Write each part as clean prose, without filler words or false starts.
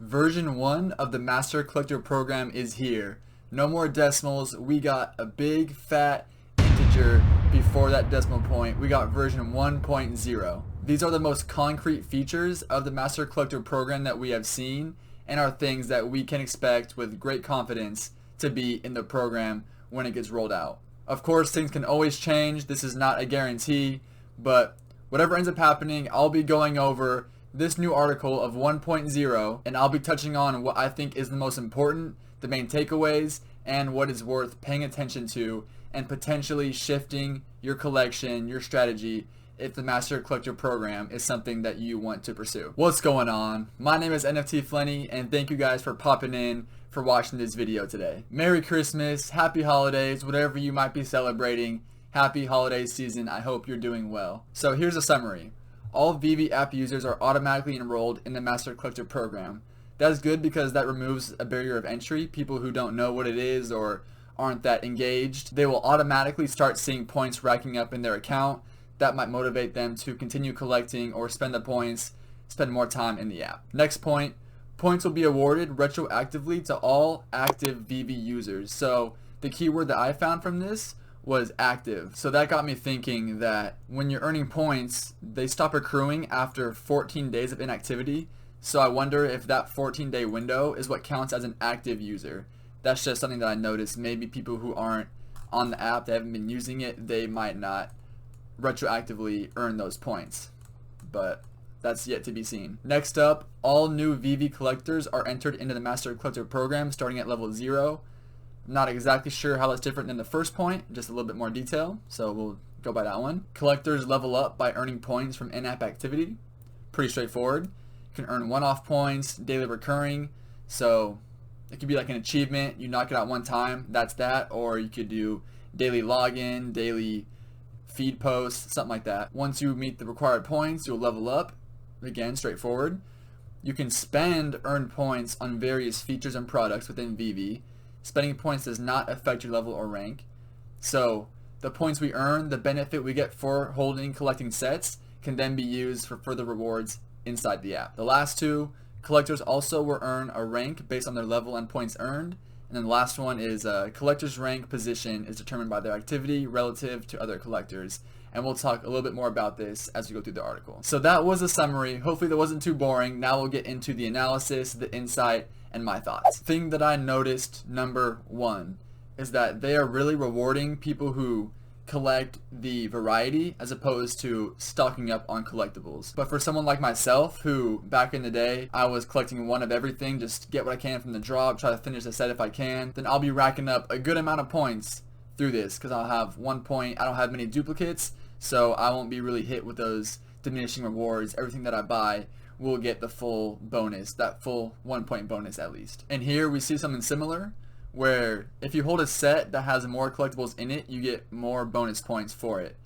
Version 1 of the Master Collector program is here. No more decimals. We got a big fat integer before that decimal point. We got version 1.0. These are the most concrete features of the Master Collector program that we have seen and are things that we can expect with great confidence to be in the program when it gets rolled out. Of course, things can always change. This is not a guarantee, but whatever ends up happening, I'll be going over this new article of 1.0, and I'll be touching on what I think is the most important, the main takeaways, and what is worth paying attention to and potentially shifting your collection, your strategy, if the Master Collector program is something that you want to pursue. What's going on? My name is NFT Flenny, and thank you guys for popping in for watching this video today. Merry Christmas, Happy Holidays, whatever you might be celebrating. Happy holiday season. I hope you're doing well. So here's a summary. All Veve app users are automatically enrolled in the Master Collector program. That's good because that removes a barrier of entry. People who don't know what it is or aren't that engaged, they will automatically start seeing points racking up in their account. That might motivate them to continue collecting or spend the points, spend more time in the app. Next point, points will be awarded retroactively to all active Veve users. So the keyword that I found from this was active. So that got me thinking that when you're earning points, they stop accruing after 14 days of inactivity. So I wonder if that 14-day window is what counts as an active user. That's just something that I noticed. Maybe people who aren't on the app, they haven't been using it, they might not retroactively earn those points. But that's yet to be seen. Next up, all new Veve collectors are entered into the Master Collector program starting at level 0. Not exactly sure how that's different than the first point, just a little bit more detail, so we'll go by that one. Collectors level up by earning points from in-app activity. Pretty straightforward. You can earn one-off points, daily recurring, so it could be like an achievement, you knock it out one time, that's that, or you could do daily login, daily feed posts, something like that. Once you meet the required points, you'll level up. Again, straightforward. You can spend earned points on various features and products within Veve. Spending points does not affect your level or rank. So the points we earn, the benefit we get for holding, collecting sets, can then be used for further rewards inside the app. The last two, collectors also will earn a rank based on their level and points earned. And then the last one is collector's rank position is determined by their activity relative to other collectors. And we'll talk a little bit more about this as we go through the article. So that was a summary. Hopefully that wasn't too boring. Now we'll get into the analysis, the insight, and my thoughts. Thing that I noticed, number one, is that they are really rewarding people who collect the variety as opposed to stocking up on collectibles. But for someone like myself, who back in the day, I was collecting one of everything, just get what I can from the drop, try to finish the set if I can, then I'll be racking up a good amount of points through this because I'll have 1 point, I don't have many duplicates, so I won't be really hit with those diminishing rewards. Everything that I buy will get the full bonus, that full 1 point bonus at least. And here we see something similar where if you hold a set that has more collectibles in it, you get more bonus points for it.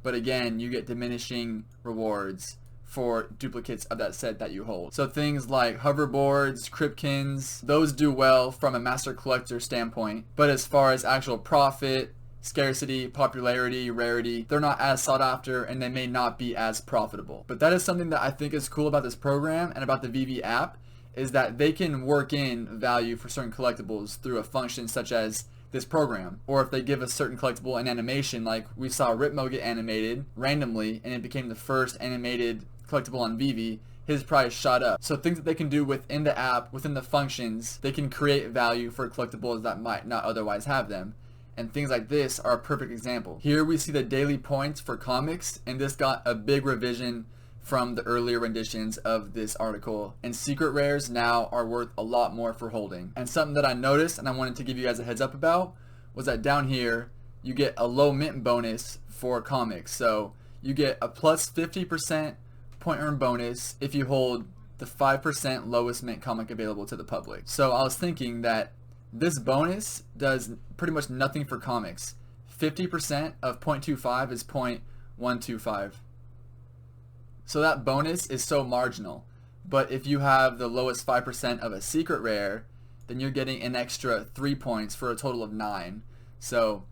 But again, you get diminishing rewards for duplicates of that set that you hold. So things like hoverboards, Cryptkins, those do well from a Master Collector standpoint. But as far as actual profit, scarcity, popularity, rarity, they're not as sought after and they may not be as profitable. But that is something that I think is cool about this program and about the Veve app, is that they can work in value for certain collectibles through a function such as this program. Or if they give a certain collectible an animation, like we saw Ripmo get animated randomly and it became the first animated collectible on Veve, his price shot up. So things that they can do within the app, within the functions, they can create value for collectibles that might not otherwise have them. And things like this are a perfect example. Here we see the daily points for comics, and this got a big revision from the earlier renditions of this article. And secret rares now are worth a lot more for holding. And something that I noticed and I wanted to give you guys a heads up about was that down here you get a low mint bonus for comics. So you get a plus 50% point earn bonus if you hold the 5% lowest mint comic available to the public. So I was thinking that this bonus does pretty much nothing for comics. 50% of 0.25 is 0.125. So that bonus is so marginal. But if you have the lowest 5% of a secret rare, then you're getting an extra 3 points for a total of 9. So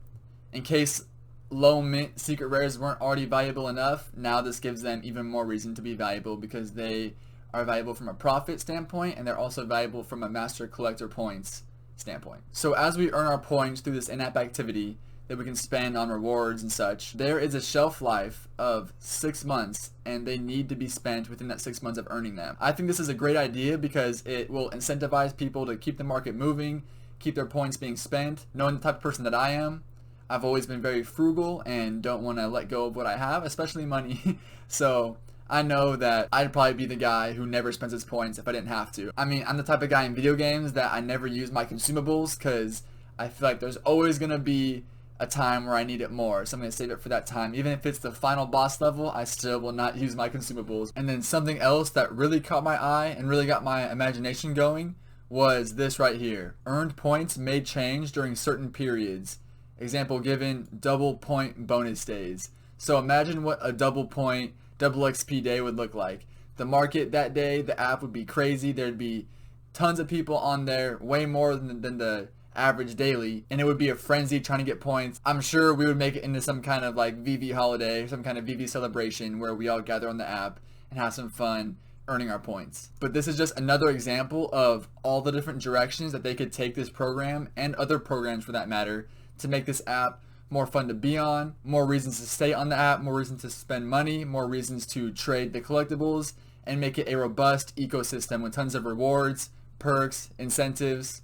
in case low mint secret rares weren't already valuable enough, now this gives them even more reason to be valuable because they are valuable from a profit standpoint, and they're also valuable from a master collector points standpoint. So as we earn our points through this in-app activity that we can spend on rewards and such, there is a shelf life of 6 months, and they need to be spent within that 6 months of earning them. I think this is a great idea because it will incentivize people to keep the market moving, keep their points being spent. Knowing the type of person that I am, I've always been very frugal and don't want to let go of what I have, especially money. So I know that I'd probably be the guy who never spends his points if I didn't have to. I mean, I'm the type of guy in video games that I never use my consumables because I feel like there's always going to be a time where I need it more, so I'm going to save it for that time. Even if it's the final boss level, I still will not use my consumables. And then something else that really caught my eye and really got my imagination going was this right here. Earned points may change during certain periods. Example given, double point bonus days. So imagine what a double point, double XP day would look like. The market that day, the app would be crazy. There'd be tons of people on there, way more than the average daily, and it would be a frenzy trying to get points. I'm sure we would make it into some kind of like Veve holiday, some kind of Veve celebration where we all gather on the app and have some fun earning our points. But this is just another example of all the different directions that they could take this program, and other programs for that matter, to make this app more fun to be on, more reasons to stay on the app, more reasons to spend money, more reasons to trade the collectibles, and make it a robust ecosystem with tons of rewards, perks, incentives,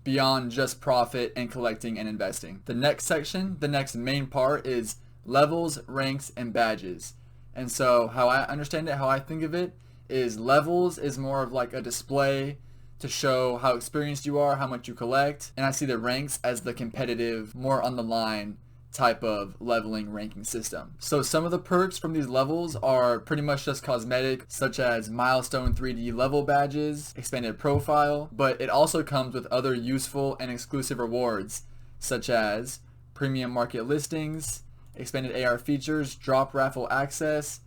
beyond just profit and collecting and investing. The next section, the next main part, is levels, ranks, and badges. And so how I understand it, how I think of it, is levels is more of like a display to show how experienced you are, how much you collect, and I see the ranks as the competitive, more on the line type of leveling ranking system. So some of the perks from these levels are pretty much just cosmetic, such as milestone 3D level badges, expanded profile, but it also comes with other useful and exclusive rewards, such as premium market listings, expanded AR features, drop raffle access,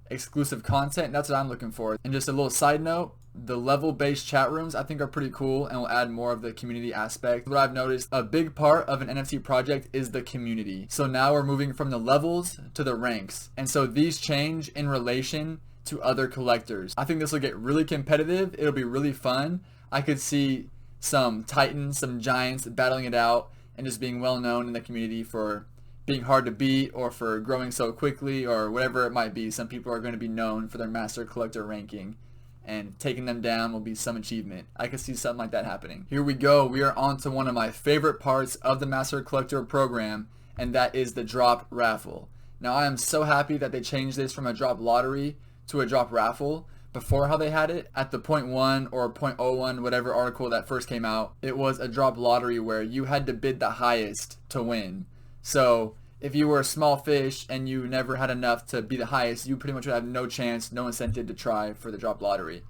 exclusive content. That's what I'm looking for. And just a little side note, the level-based chat rooms I think are pretty cool and will add more of the community aspect. What I've noticed, a big part of an NFT project is the community. So now we're moving from the levels to the ranks. And so these change in relation to other collectors. I think this will get really competitive. It'll be really fun. I could see some titans, some giants battling it out and just being well known in the community for being hard to beat or for growing so quickly or whatever it might be. Some people are going to be known for their master collector ranking, and taking them down will be some achievement. I could see something like that happening. Here we go. We are on to one of my favorite parts of the Master Collector program, and that is the drop raffle. Now I am so happy that they changed this from a drop lottery to a drop raffle. Before, how they had it at the 0.1 or 0.01 whatever article that first came out, it was a drop lottery where you had to bid the highest to win. So if you were a small fish and you never had enough to be the highest, you pretty much would have no chance, no incentive to try for the drop lottery.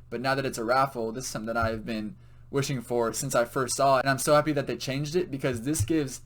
But now that it's a raffle, this is something that I've been wishing for since I first saw it. And I'm so happy that they changed it because this gives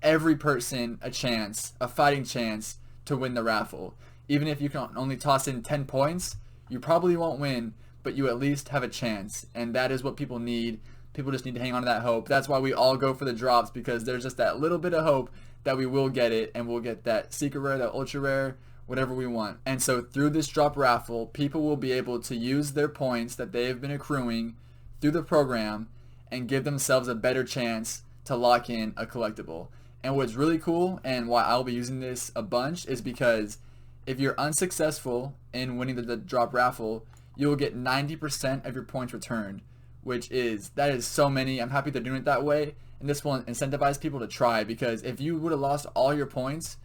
every person a chance, a fighting chance to win the raffle. Even if you can only toss in 10 points, you probably won't win, but you at least have a chance. And that is what people need. People just need to hang on to that hope. That's why we all go for the drops, because there's just that little bit of hope that we will get it, and we'll get that secret rare, that ultra rare, whatever we want. And so through this drop raffle, people will be able to use their points that they have been accruing through the program and give themselves a better chance to lock in a collectible. And what's really cool, and why I'll be using this a bunch, is because if you're unsuccessful in winning the drop raffle, you will get 90% of your points returned, that is so many. I'm happy they're doing it that way. And this will incentivize people to try, because if you would have lost all your points,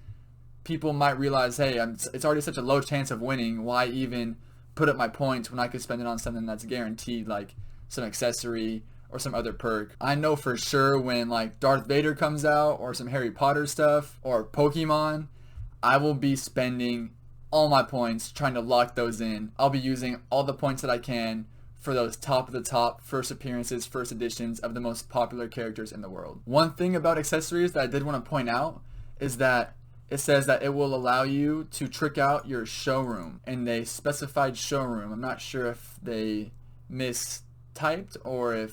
people might realize, hey, it's already such a low chance of winning. Why even put up my points when I could spend it on something that's guaranteed, like some accessory or some other perk? I know for sure when like Darth Vader comes out or some Harry Potter stuff or Pokemon, I will be spending all my points trying to lock those in. I'll be using all the points that I can for those top of the top first appearances, first editions of the most popular characters in the world. One thing about accessories that I did want to point out is that it says that it will allow you to trick out your showroom, and they specified showroom. I'm not sure if they mistyped or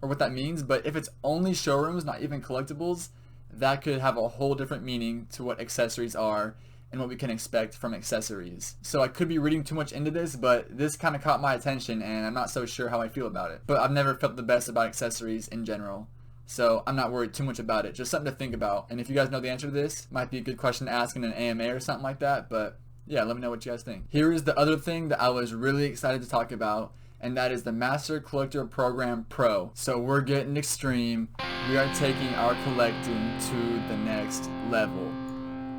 what that means, but if it's only showrooms, not even collectibles, that could have a whole different meaning to what accessories are. and what we can expect from accessories. So I could be reading too much into this, but this kind of caught my attention and I'm not so sure how I feel about it. But I've never felt the best about accessories in general, so I'm not worried too much about it. Just something to think about. And if you guys know the answer to this, might be a good question to ask in an AMA or something like that. But yeah, let me know what you guys think. Here is the other thing that I was really excited to talk about, and that is the Master Collector Program Pro. So we're getting extreme. We are taking our collecting to the next level.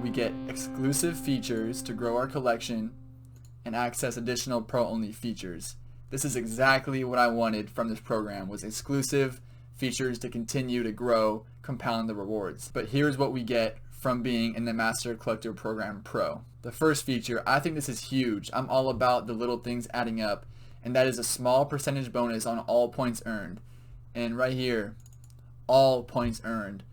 We get exclusive features to grow our collection and access additional pro-only features. This is exactly what I wanted from this program, was exclusive features to continue to grow, compound the rewards. But here's what we get from being in the Master Collector Program Pro. The first feature, I think this is huge. I'm all about the little things adding up, and that is a small percentage bonus on all points earned. And right here, all points earned.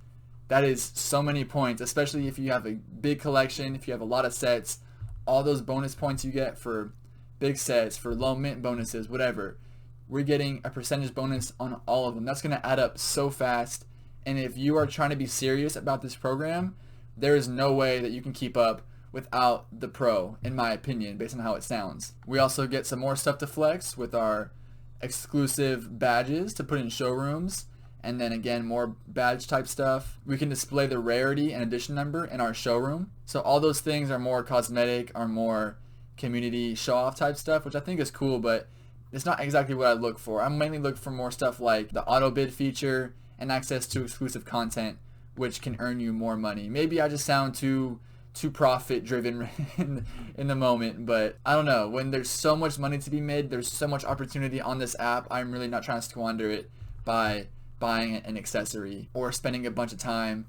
That is so many points, especially if you have a big collection, if you have a lot of sets. All those bonus points you get for big sets, for low mint bonuses, whatever, we're getting a percentage bonus on all of them. That's going to add up so fast, and if you are trying to be serious about this program, there is no way that you can keep up without the Pro, in my opinion, based on how it sounds. We also get some more stuff to flex with our exclusive badges to put in showrooms, and then again, more badge type stuff. We can display the rarity and edition number in our showroom. So all those things are more cosmetic, are more community show-off type stuff, which I think is cool, but it's not exactly what I look for. I mainly look for more stuff like the auto bid feature and access to exclusive content, which can earn you more money. Maybe I just sound too profit driven in the moment, but I don't know. When there's so much money to be made, there's so much opportunity on this app, I'm really not trying to squander it by buying an accessory or spending a bunch of time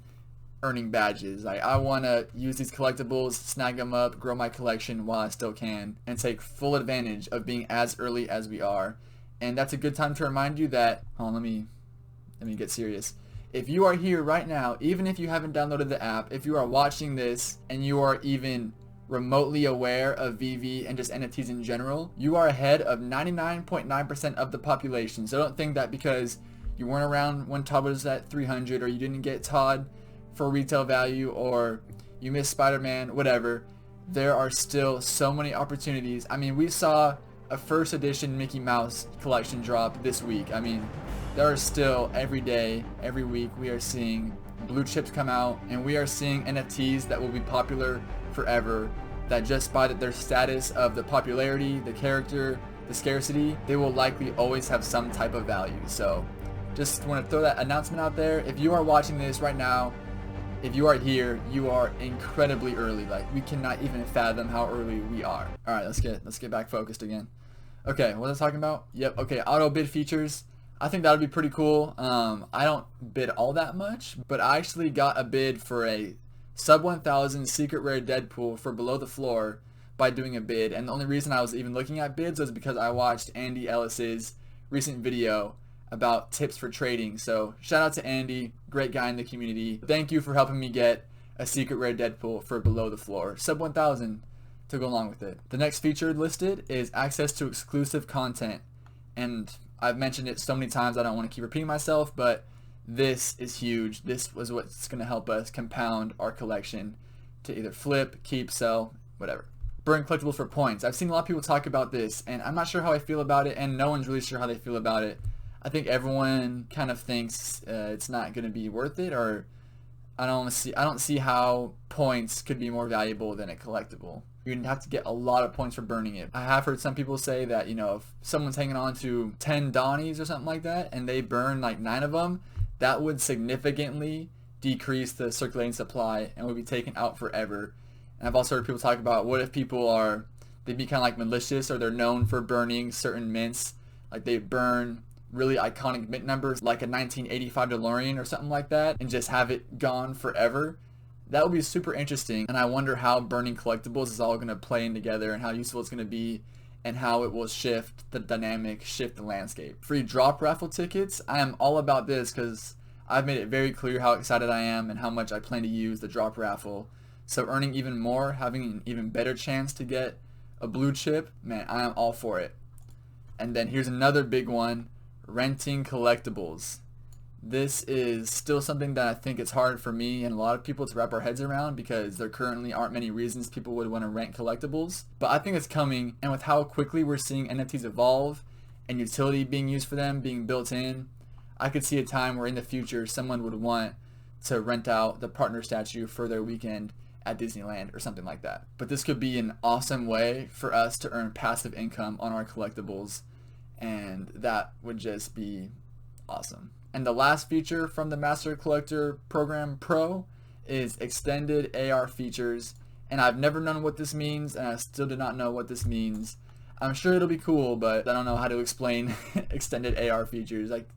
earning badges. I want to use these collectibles, snag them up, grow my collection while I still can, and take full advantage of being as early as we are. And that's a good time to remind you that, let me get serious. If you are here right now, even if you haven't downloaded the app, if you are watching this and you are even remotely aware of Veve and just NFTs in general, you are ahead of 99.9% of the population. So don't think that because you weren't around when Todd was at 300, or you didn't get Todd for retail value, or you missed Spider-Man, whatever. There are still so many opportunities. I mean, we saw a first edition Mickey Mouse collection drop this week. I mean, there are still every day, every week, we are seeing blue chips come out, and we are seeing NFTs that will be popular forever, that just by their status of the popularity, the character, the scarcity, they will likely always have some type of value. So just want to throw that announcement out there. If you are watching this right now, if you are here, you are incredibly early. Like, we cannot even fathom how early we are. All right, let's get back focused again. Okay, what was I talking about? Yep, okay, auto bid features. I think that would be pretty cool. I don't bid all that much, but I actually got a bid for a sub 1000 secret rare Deadpool for below the floor by doing a bid. And the only reason I was even looking at bids was because I watched Andy Ellis's recent video about tips for trading. So shout out to Andy, great guy in the community. Thank you for helping me get a secret rare Deadpool for below the floor. Sub 1000 to go along with it. The next feature listed is access to exclusive content. And I've mentioned it so many times I don't want to keep repeating myself, but this is huge. This was what's going to help us compound our collection to either flip, keep, sell, whatever. Burn collectibles for points. I've seen a lot of people talk about this, and I'm not sure how I feel about it, and no one's really sure how they feel about it. I think everyone kind of thinks it's not going to be worth it, or I don't see how points could be more valuable than a collectible. You'd have to get a lot of points for burning it. I have heard some people say that, if someone's hanging on to 10 Donnies or something like that, and they burn like 9 of them, that would significantly decrease the circulating supply and would be taken out forever. And I've also heard people talk about, what if people they'd be kind of like malicious, or they're known for burning certain mints, like they burn really iconic mint numbers like a 1985 DeLorean or something like that, and just have it gone forever. That would be super interesting, and I wonder how burning collectibles is all going to play in together, and how useful it's going to be, and how it will shift the dynamic, shift the landscape. Free drop raffle tickets. I am all about this because I've made it very clear how excited I am and how much I plan to use the drop raffle. So earning even more, having an even better chance to get a blue chip, man, I am all for it. And then here's another big one, renting collectibles. This is still something that I think it's hard for me and a lot of people to wrap our heads around because there currently aren't many reasons people would want to rent collectibles. But I think it's coming, and with how quickly we're seeing NFTs evolve and utility being used for them being built in, I could see a time where in the future someone would want to rent out the partner statue for their weekend at Disneyland or something like that. But this could be an awesome way for us to earn passive income on our collectibles, and that would just be awesome. And the last feature from the Master Collector Program Pro is extended AR features. And I've never known what this means, and I still do not know what this means. I'm sure it'll be cool, but I don't know how to explain extended AR features. Like,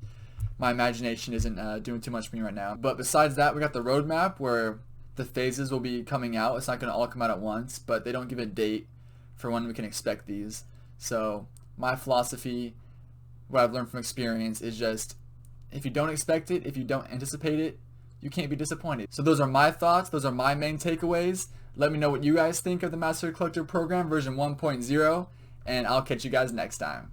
my imagination isn't doing too much for me right now. But besides that, we got the roadmap where the phases will be coming out. It's not going to all come out at once, but they don't give a date for when we can expect these. So my philosophy, what I've learned from experience, is just if you don't expect it, if you don't anticipate it, you can't be disappointed. So those are my thoughts. Those are my main takeaways. Let me know what you guys think of the Master Collector Program version 1.0, and I'll catch you guys next time.